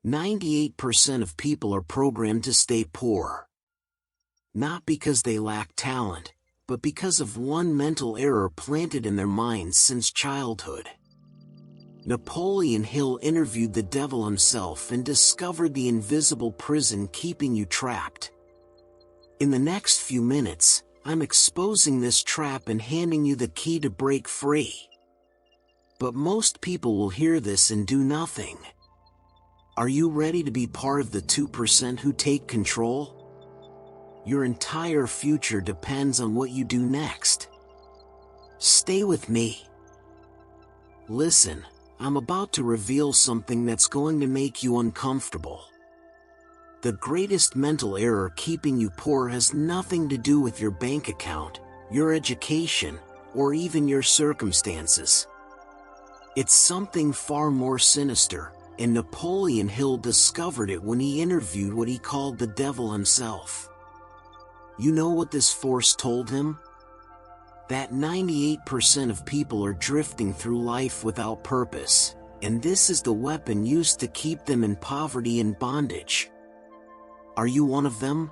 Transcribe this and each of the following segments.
98% of people are programmed to stay poor. Not because they lack talent, but because of one mental error planted in their minds since childhood. Napoleon Hill interviewed the devil himself and discovered the invisible prison keeping you trapped. In the next few minutes, I'm exposing this trap and handing you the key to break free. But most people will hear this and do nothing. Are you ready to be part of the 2% who take control? Your entire future depends on what you do next. Stay with me. Listen, I'm about to reveal something that's going to make you uncomfortable. The greatest mental error keeping you poor has nothing to do with your bank account, your education, or even your circumstances. It's something far more sinister, and Napoleon Hill discovered it when he interviewed what he called the devil himself. You know what this force told him? That 98% of people are drifting through life without purpose, and this is the weapon used to keep them in poverty and bondage. Are you one of them?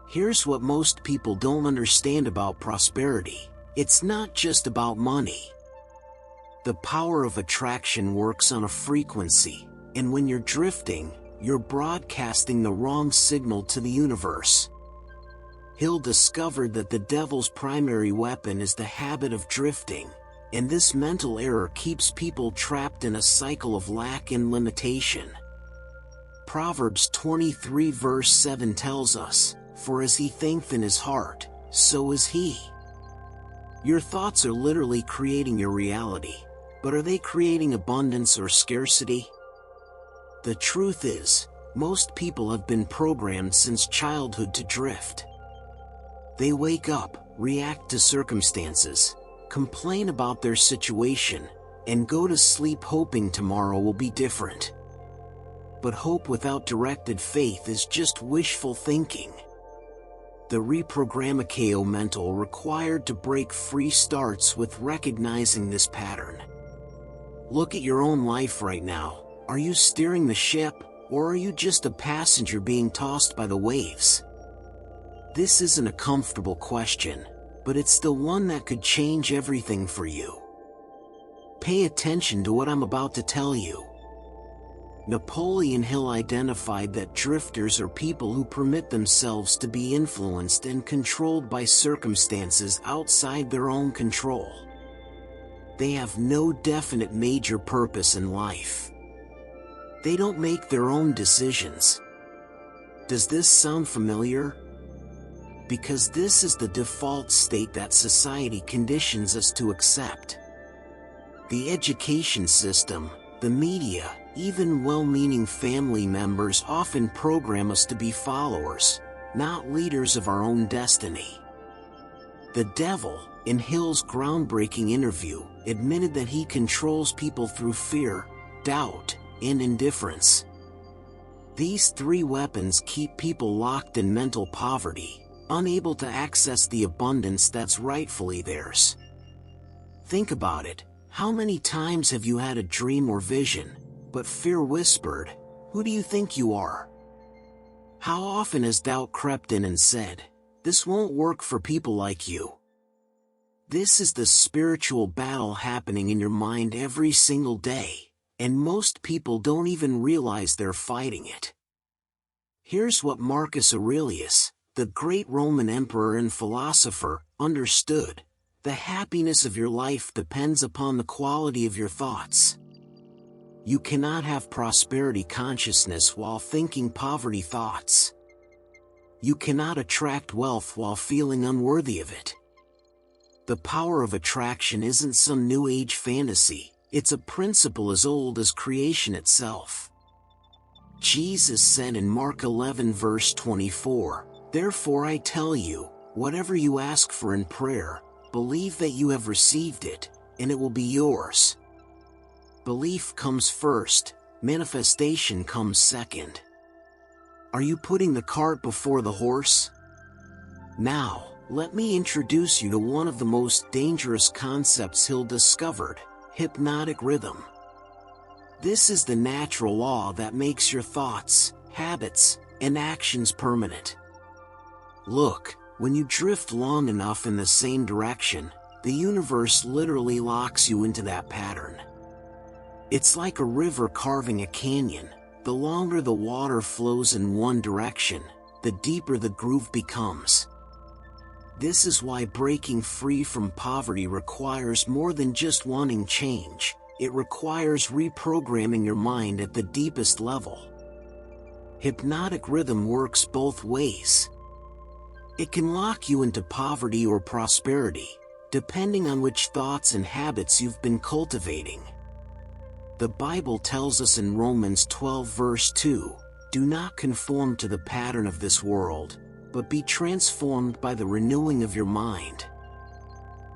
Here's what most people don't understand about prosperity. It's not just about money. The power of attraction works on a frequency, and when you're drifting, you're broadcasting the wrong signal to the universe. Hill discovered that the devil's primary weapon is the habit of drifting, and this mental error keeps people trapped in a cycle of lack and limitation. Proverbs 23 verse 7 tells us, "For as he thinketh in his heart, so is he." Your thoughts are literally creating your reality, but are they creating abundance or scarcity? The truth is, most people have been programmed since childhood to drift. They wake up, react to circumstances, complain about their situation, and go to sleep hoping tomorrow will be different. But hope without directed faith is just wishful thinking. The reprogram mental required to break free starts with recognizing this pattern. Look at your own life right now. Are you steering the ship, or are you just a passenger being tossed by the waves? This isn't a comfortable question, but it's the one that could change everything for you. Pay attention to what I'm about to tell you. Napoleon Hill identified that drifters are people who permit themselves to be influenced and controlled by circumstances outside their own control. They have no definite major purpose in life. They don't make their own decisions. Does this sound familiar? Because this is the default state that society conditions us to accept. The education system, the media, even well-meaning family members often program us to be followers, not leaders of our own destiny. The devil, in Hill's groundbreaking interview, admitted that he controls people through fear, doubt, and indifference. These three weapons keep people locked in mental poverty, unable to access the abundance that's rightfully theirs. Think about it. How many times have you had a dream or vision, but fear whispered, "Who do you think you are?" How often has doubt crept in and said, "This won't work for people like you"? This is the spiritual battle happening in your mind every single day, and most people don't even realize they're fighting it. Here's what Marcus Aurelius, the great Roman emperor and philosopher, understood: the happiness of your life depends upon the quality of your thoughts. You cannot have prosperity consciousness while thinking poverty thoughts. You cannot attract wealth while feeling unworthy of it. The power of attraction isn't some new age fantasy, it's a principle as old as creation itself. Jesus said in Mark 11 verse 24, "Therefore I tell you, whatever you ask for in prayer, believe that you have received it, and it will be yours." Belief comes first, manifestation comes second. Are you putting the cart before the horse? Now, let me introduce you to one of the most dangerous concepts Hill discovered: hypnotic rhythm. This is the natural law that makes your thoughts, habits, and actions permanent. Look, when you drift long enough in the same direction, the universe literally locks you into that pattern. It's like a river carving a canyon. The longer the water flows in one direction, the deeper the groove becomes. This is why breaking free from poverty requires more than just wanting change. It requires reprogramming your mind at the deepest level. Hypnotic rhythm works both ways. It can lock you into poverty or prosperity, depending on which thoughts and habits you've been cultivating. The Bible tells us in Romans 12 verse 2, "Do not conform to the pattern of this world, but be transformed by the renewing of your mind."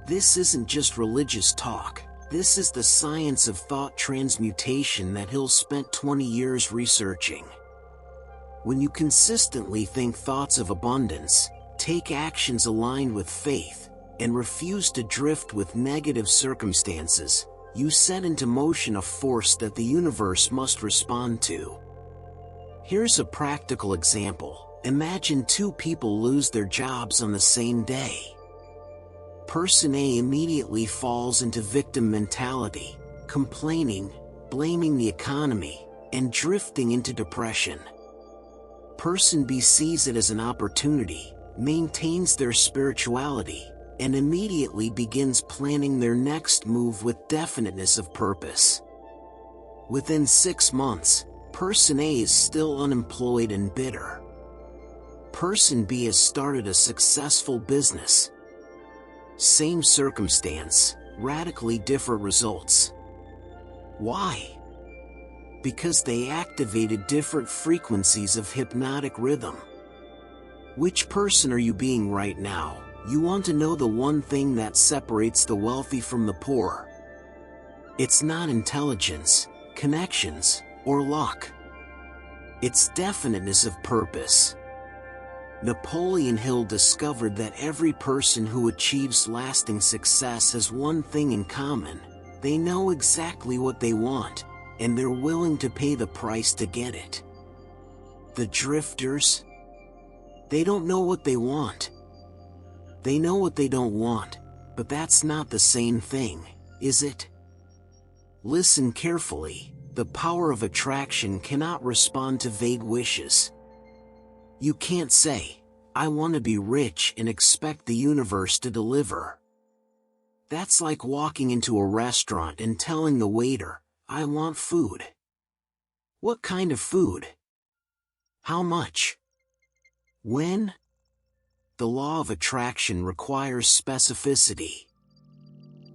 This isn't just religious talk. This is the science of thought transmutation that Hill spent 20 years researching. When you consistently think thoughts of abundance, take actions aligned with faith, and refuse to drift with negative circumstances, you set into motion a force that the universe must respond to. Here's a practical example. Imagine two people lose their jobs on the same day. Person A immediately falls into victim mentality, complaining, blaming the economy, and drifting into depression. Person B sees it as an opportunity, maintains their spirituality, and immediately begins planning their next move with definiteness of purpose. Within 6 months, Person A is still unemployed and bitter. Person B has started a successful business. Same circumstance, radically different results. Why? Because they activated different frequencies of hypnotic rhythm. Which person are you being right now? You want to know the one thing that separates the wealthy from the poor. It's not intelligence, connections, or luck. It's definiteness of purpose. Napoleon Hill discovered that every person who achieves lasting success has one thing in common. They know exactly what they want, and they're willing to pay the price to get it. The drifters, they don't know what they want. They know what they don't want, but that's not the same thing, is it? Listen carefully. The power of attraction cannot respond to vague wishes. You can't say, "I want to be rich," and expect the universe to deliver. That's like walking into a restaurant and telling the waiter, "I want food." What kind of food? How much? When? The law of attraction requires specificity.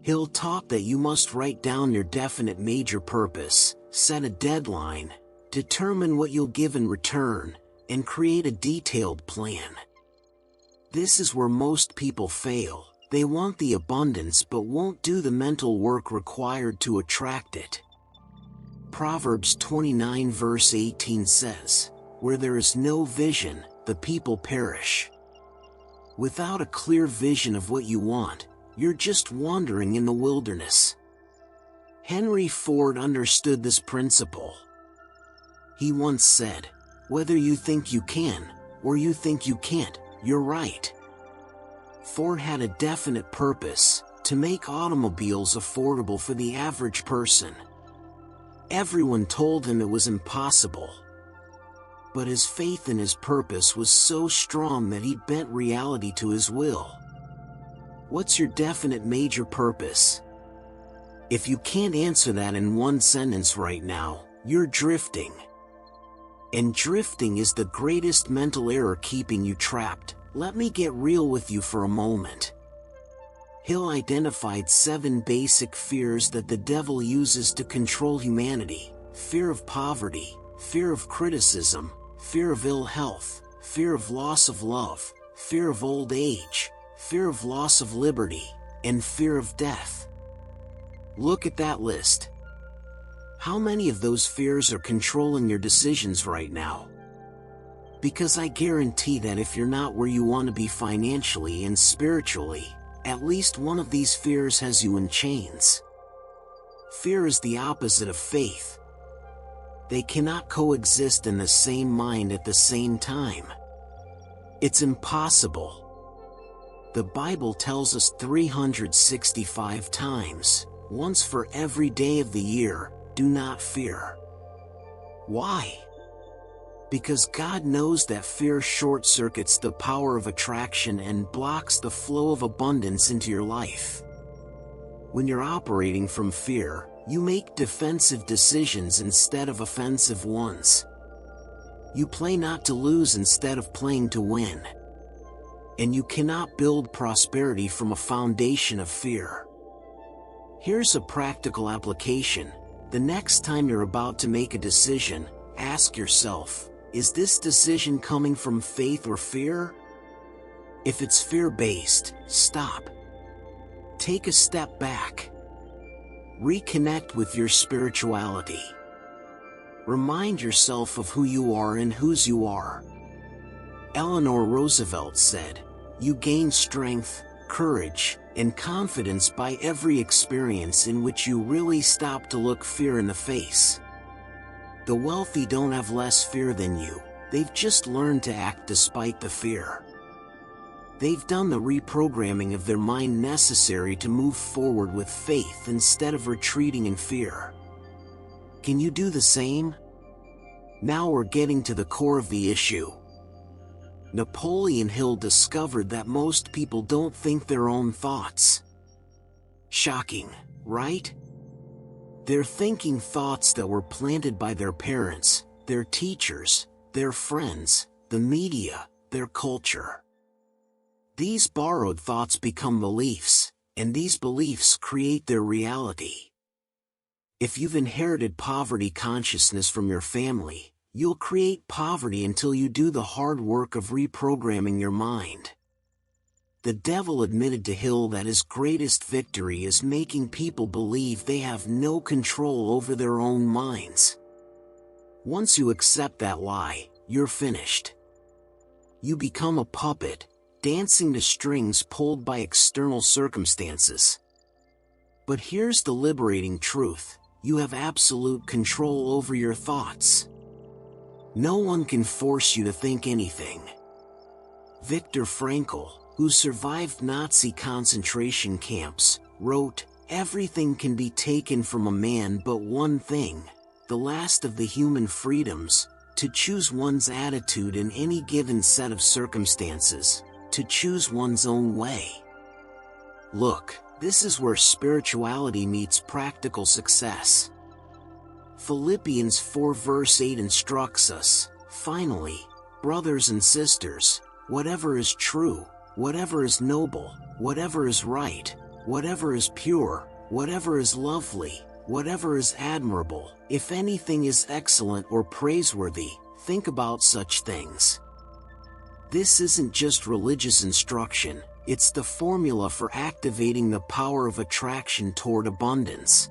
Hill taught that you must write down your definite major purpose, set a deadline, determine what you'll give in return, and create a detailed plan. This is where most people fail. They want the abundance but won't do the mental work required to attract it. Proverbs 29 verse 18 says, "Where there is no vision, the people perish." Without a clear vision of what you want, you're just wandering in the wilderness. Henry Ford understood this principle. He once said, "Whether you think you can, or you think you can't, you're right." Ford had a definite purpose: to make automobiles affordable for the average person. Everyone told him it was impossible. But his faith in his purpose was so strong that he bent reality to his will. What's your definite major purpose? If you can't answer that in one sentence right now, you're drifting. And drifting is the greatest mental error keeping you trapped. Let me get real with you for a moment. Hill identified 7 basic fears that the devil uses to control humanity: fear of poverty, fear of criticism, fear of ill health, fear of loss of love, fear of old age, fear of loss of liberty, and fear of death. Look at that list. How many of those fears are controlling your decisions right now? Because I guarantee that if you're not where you want to be financially and spiritually, at least one of these fears has you in chains. Fear is the opposite of faith. They cannot coexist in the same mind at the same time. It's impossible. The Bible tells us 365 times, once for every day of the year, do not fear. Why? Because God knows that fear short-circuits the power of attraction and blocks the flow of abundance into your life. When you're operating from fear, you make defensive decisions instead of offensive ones. You play not to lose instead of playing to win. And you cannot build prosperity from a foundation of fear. Here's a practical application. The next time you're about to make a decision, ask yourself, is this decision coming from faith or fear? If it's fear-based, stop. Take a step back. Reconnect with your spirituality. Remind yourself of who you are and whose you are. Eleanor Roosevelt said, "You gain strength, courage, and confidence by every experience in which you really stop to look fear in the face." The wealthy don't have less fear than you, they've just learned to act despite the fear. They've done the reprogramming of their mind necessary to move forward with faith instead of retreating in fear. Can you do the same? Now we're getting to the core of the issue. Napoleon Hill discovered that most people don't think their own thoughts. Shocking, right? They're thinking thoughts that were planted by their parents, their teachers, their friends, the media, their culture. These borrowed thoughts become beliefs, and these beliefs create their reality. If you've inherited poverty consciousness from your family, you'll create poverty until you do the hard work of reprogramming your mind. The devil admitted to Hill that his greatest victory is making people believe they have no control over their own minds. Once you accept that lie, you're finished. You become a puppet, dancing to strings pulled by external circumstances. But here's the liberating truth: you have absolute control over your thoughts. No one can force you to think anything. Viktor Frankl, who survived Nazi concentration camps, wrote, "Everything can be taken from a man but one thing, the last of the human freedoms, to choose one's attitude in any given set of circumstances, to choose one's own way." Look, this is where spirituality meets practical success. Philippians 4 verse 8 instructs us, "Finally, brothers and sisters, whatever is true, whatever is noble, whatever is right, whatever is pure, whatever is lovely, whatever is admirable, if anything is excellent or praiseworthy, think about such things." This isn't just religious instruction, it's the formula for activating the power of attraction toward abundance.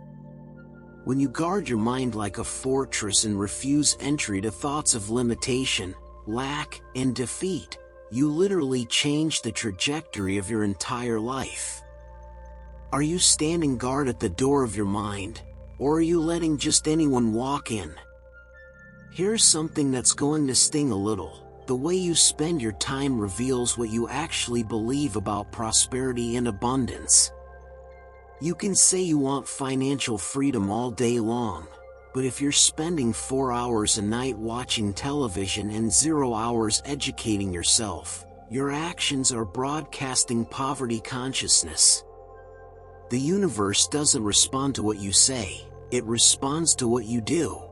When you guard your mind like a fortress and refuse entry to thoughts of limitation, lack, and defeat, you literally change the trajectory of your entire life. Are you standing guard at the door of your mind, or are you letting just anyone walk in? Here's something that's going to sting a little. The way you spend your time reveals what you actually believe about prosperity and abundance. You can say you want financial freedom all day long, but if you're spending 4 hours a night watching television and 0 hours educating yourself, your actions are broadcasting poverty consciousness. The universe doesn't respond to what you say, it responds to what you do.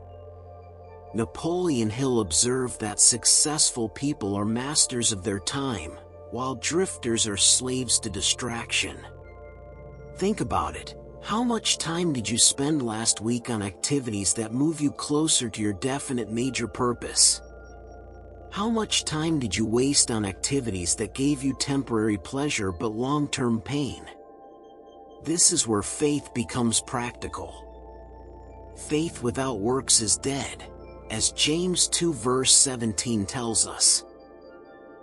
Napoleon Hill observed that successful people are masters of their time, while drifters are slaves to distraction. Think about it. How much time did you spend last week on activities that move you closer to your definite major purpose? How much time did you waste on activities that gave you temporary pleasure but long-term pain? This is where faith becomes practical. Faith without works is dead, as James 2 verse 17 tells us.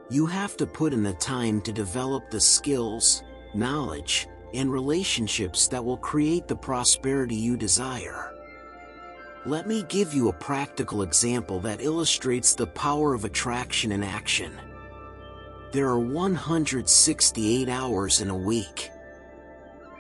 You have to put in the time to develop the skills, knowledge, and relationships that will create the prosperity you desire. Let me give you a practical example that illustrates the power of attraction in action. There are 168 hours in a week.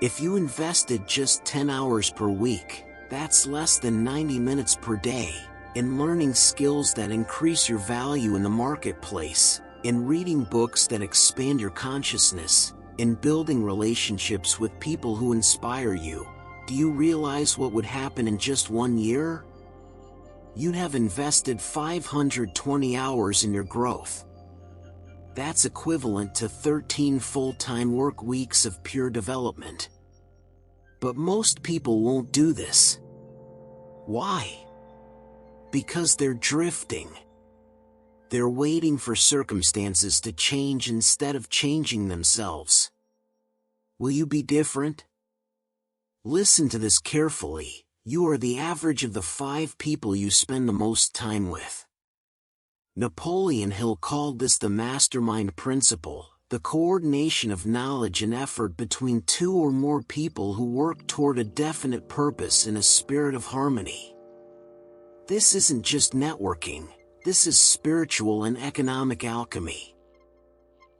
If you invested just 10 hours per week, that's less than 90 minutes per day, in learning skills that increase your value in the marketplace, in reading books that expand your consciousness, in building relationships with people who inspire you. Do you realize what would happen in just 1 year? You'd have invested 520 hours in your growth. That's equivalent to 13 full-time work weeks of pure development. But most people won't do this. Why? Because they're drifting. They're waiting for circumstances to change instead of changing themselves. Will you be different? Listen to this carefully. You are the average of the 5 people you spend the most time with. Napoleon Hill called this the mastermind principle, the coordination of knowledge and effort between 2 or more people who work toward a definite purpose in a spirit of harmony. This isn't just networking, this is spiritual and economic alchemy.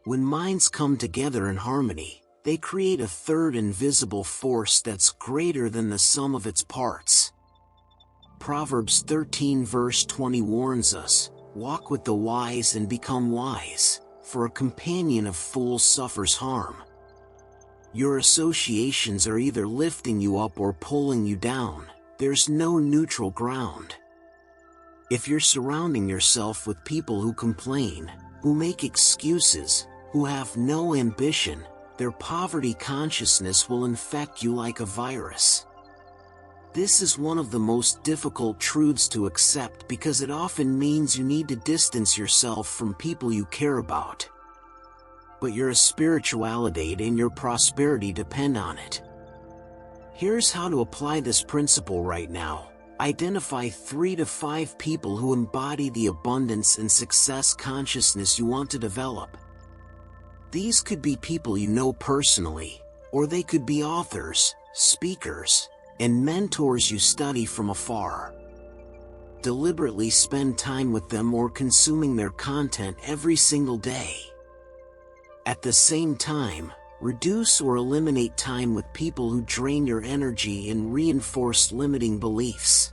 When minds come together in harmony, they create a third invisible force that's greater than the sum of its parts. Proverbs 13 verse 20 warns us, "Walk with the wise and become wise, for a companion of fools suffers harm." Your associations are either lifting you up or pulling you down. There's no neutral ground. If you're surrounding yourself with people who complain, who make excuses, who have no ambition, their poverty consciousness will infect you like a virus. This is one of the most difficult truths to accept because it often means you need to distance yourself from people you care about. But your spirituality and your prosperity depend on it. Here's how to apply this principle right now. Identify 3 to 5 people who embody the abundance and success consciousness you want to develop. These could be people you know personally, or they could be authors, speakers, and mentors you study from afar. Deliberately spend time with them or consuming their content every single day. At the same time, reduce or eliminate time with people who drain your energy and reinforce limiting beliefs.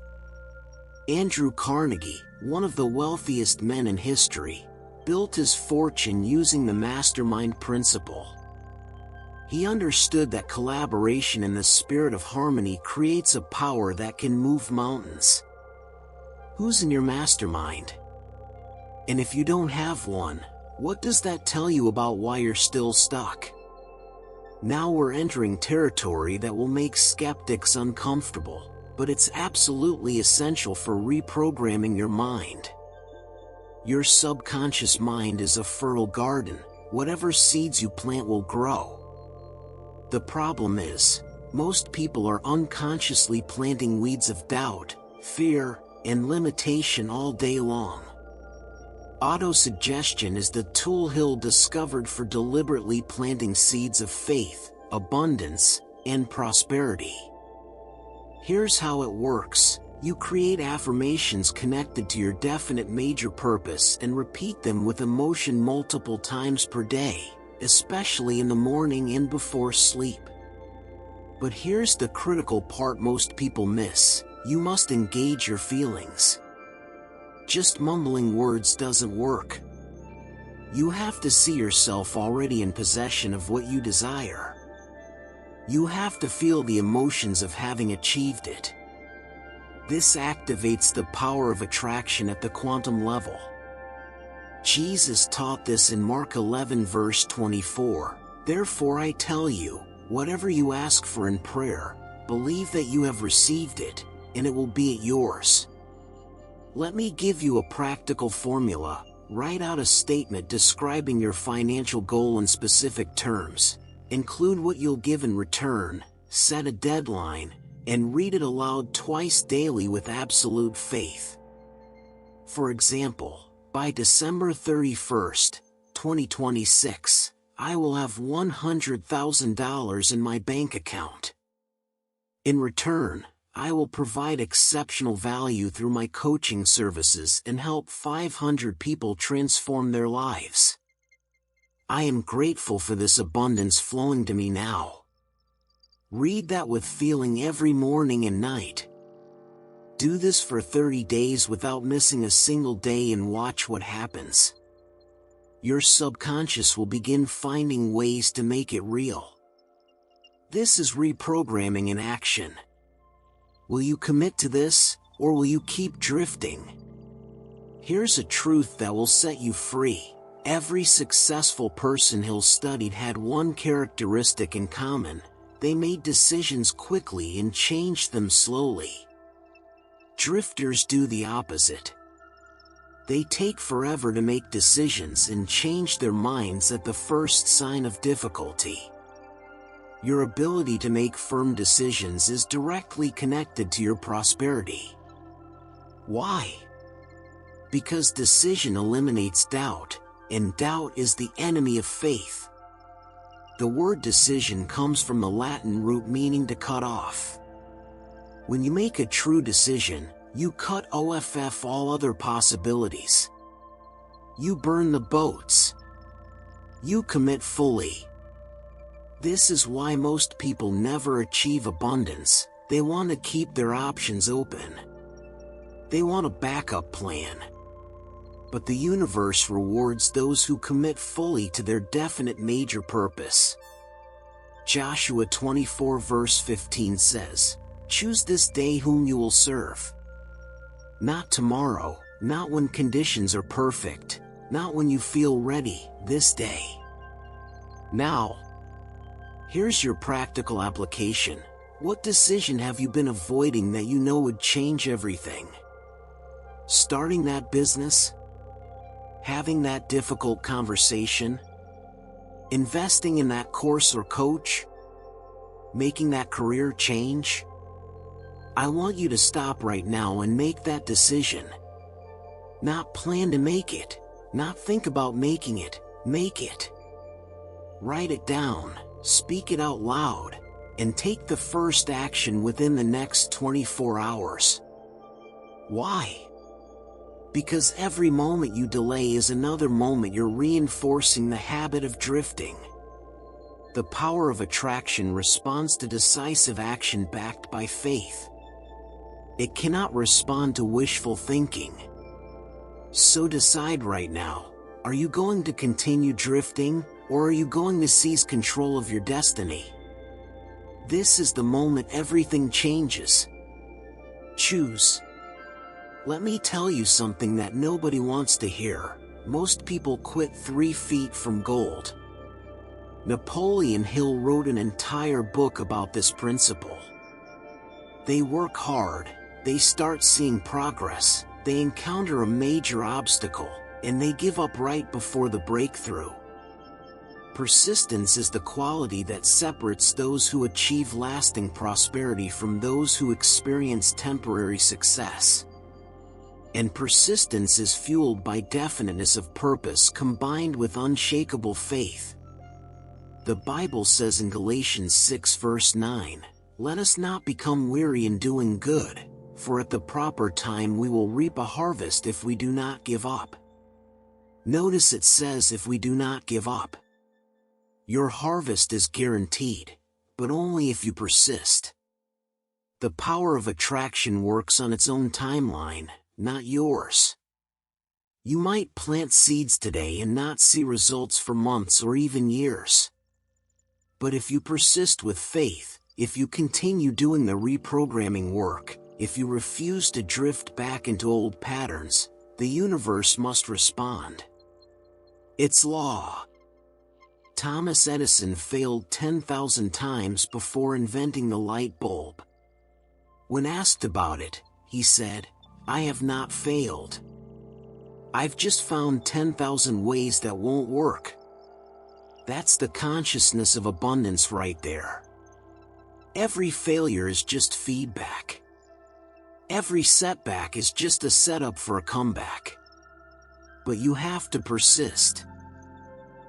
Andrew Carnegie, one of the wealthiest men in history, built his fortune using the mastermind principle. He understood that collaboration in the spirit of harmony creates a power that can move mountains. Who's in your mastermind? And if you don't have one, what does that tell you about why you're still stuck? Now we're entering territory that will make skeptics uncomfortable, but it's absolutely essential for reprogramming your mind. Your subconscious mind is a fertile garden. Whatever seeds you plant will grow. The problem is, most people are unconsciously planting weeds of doubt, fear, and limitation all day long. Autosuggestion is the tool Hill discovered for deliberately planting seeds of faith, abundance, and prosperity. Here's how it works. You create affirmations connected to your definite major purpose and repeat them with emotion multiple times per day, especially in the morning and before sleep. But here's the critical part most people miss. You must engage your feelings. Just mumbling words doesn't work. You have to see yourself already in possession of what you desire. You have to feel the emotions of having achieved it. This activates the power of attraction at the quantum level. Jesus taught this in Mark 11 verse 24. Therefore I tell you, whatever you ask for in prayer, believe that you have received it, and it will be yours. Let me give you a practical formula. Write out a statement describing your financial goal in specific terms. Include what you'll give in return, set a deadline, and read it aloud twice daily with absolute faith. For example, by December 31st, 2026, I will have $100,000 in my bank account. In return, I will provide exceptional value through my coaching services and help 500 people transform their lives. I am grateful for this abundance flowing to me now. Read that with feeling every morning and night. Do this for 30 days without missing a single day and watch what happens. Your subconscious will begin finding ways to make it real. This is reprogramming in action. Will you commit to this, or will you keep drifting? Here's a truth that will set you free. Every successful person Hill studied had one characteristic in common: they made decisions quickly and changed them slowly. Drifters do the opposite. They take forever to make decisions and change their minds at the first sign of difficulty. Your ability to make firm decisions is directly connected to your prosperity. Why? Because decision eliminates doubt, and doubt is the enemy of faith. The word decision comes from the Latin root meaning to cut off. When you make a true decision, you cut off all other possibilities. You burn the boats. You commit fully. This is why most people never achieve abundance. They want to keep their options open. They want a backup plan. But the universe rewards those who commit fully to their definite major purpose. Joshua 24 verse 15 says, "Choose this day whom you will serve." Not tomorrow, not when conditions are perfect, not when you feel ready, this day. Now, here's your practical application. What decision have you been avoiding that you know would change everything? Starting that business? Having that difficult conversation? Investing in that course or coach? Making that career change? I want you to stop right now and make that decision. Not plan to make it, not think about making it, make it. Write it down, speak it out loud, and take the first action within the next 24 hours. Why? Because every moment you delay is another moment you're reinforcing the habit of drifting. The power of attraction responds to decisive action backed by faith. It cannot respond to wishful thinking. So decide right now, are you going to continue drifting, or are you going to seize control of your destiny? This is the moment everything changes. Choose. Let me tell you something that nobody wants to hear. Most people quit 3 feet from gold. Napoleon Hill wrote an entire book about this principle. They work hard, they start seeing progress, they encounter a major obstacle, and they give up right before the breakthrough. Persistence is the quality that separates those who achieve lasting prosperity from those who experience temporary success. And persistence is fueled by definiteness of purpose combined with unshakable faith. The Bible says in Galatians 6 verse 9, "Let us not become weary in doing good, for at the proper time we will reap a harvest if we do not give up." Notice it says if we do not give up. Your harvest is guaranteed, but only if you persist. The power of attraction works on its own timeline, not yours. You might plant seeds today and not see results for months or even years. But if you persist with faith, if you continue doing the reprogramming work, if you refuse to drift back into old patterns, the universe must respond. It's law. Thomas Edison failed 10,000 times before inventing the light bulb. When asked about it, he said, "I have not failed. I've just found 10,000 ways that won't work." That's the consciousness of abundance right there. Every failure is just feedback. Every setback is just a setup for a comeback. But you have to persist.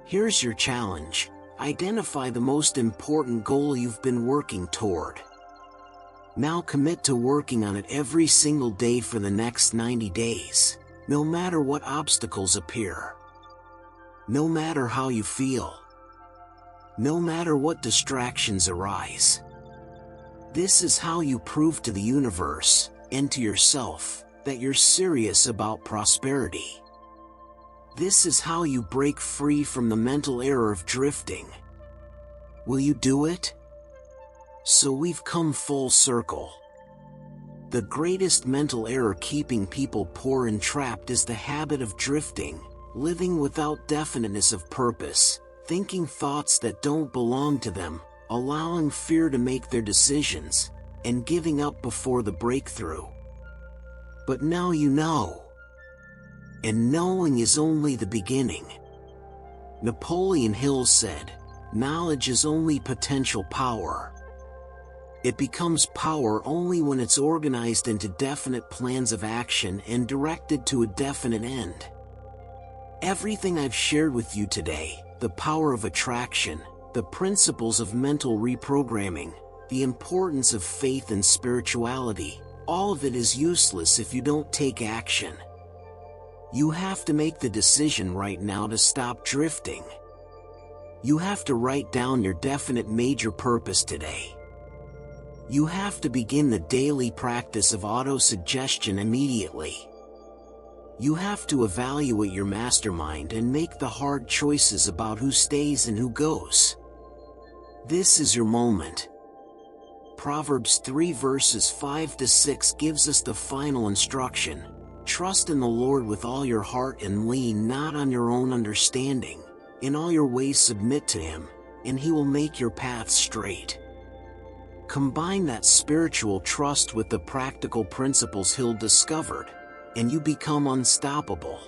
Here's your challenge. Identify the most important goal you've been working toward. Now commit to working on it every single day for the next 90 days, no matter what obstacles appear. No matter how you feel. No matter what distractions arise. This is how you prove to the universe, and to yourself, that you're serious about prosperity. This is how you break free from the mental error of drifting. Will you do it? So we've come full circle. The greatest mental error keeping people poor and trapped is the habit of drifting, living without definiteness of purpose, thinking thoughts that don't belong to them, allowing fear to make their decisions, and giving up before the breakthrough. But now you know. And knowing is only the beginning. Napoleon Hill said, "Knowledge is only potential power." It becomes power only when it's organized into definite plans of action and directed to a definite end. Everything I've shared with you today, the power of attraction, the principles of mental reprogramming, the importance of faith and spirituality, all of it is useless if you don't take action. You have to make the decision right now to stop drifting. You have to write down your definite major purpose today. You have to begin the daily practice of auto-suggestion immediately. You have to evaluate your mastermind and make the hard choices about who stays and who goes. This is your moment. Proverbs 3 verses 5 to 6 gives us the final instruction. Trust in the Lord with all your heart and lean not on your own understanding. In all your ways submit to Him, and He will make your path straight. Combine that spiritual trust with the practical principles Hill discovered, and you become unstoppable.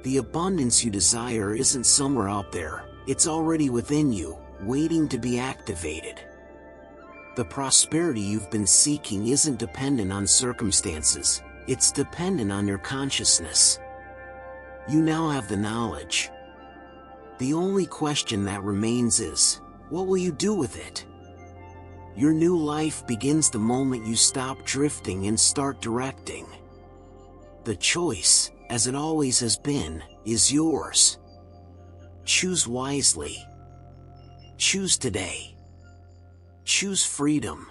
The abundance you desire isn't somewhere out there, it's already within you, waiting to be activated. The prosperity you've been seeking isn't dependent on circumstances, it's dependent on your consciousness. You now have the knowledge. The only question that remains is, what will you do with it? Your new life begins the moment you stop drifting and start directing. The choice, as it always has been, is yours. Choose wisely. Choose today. Choose freedom.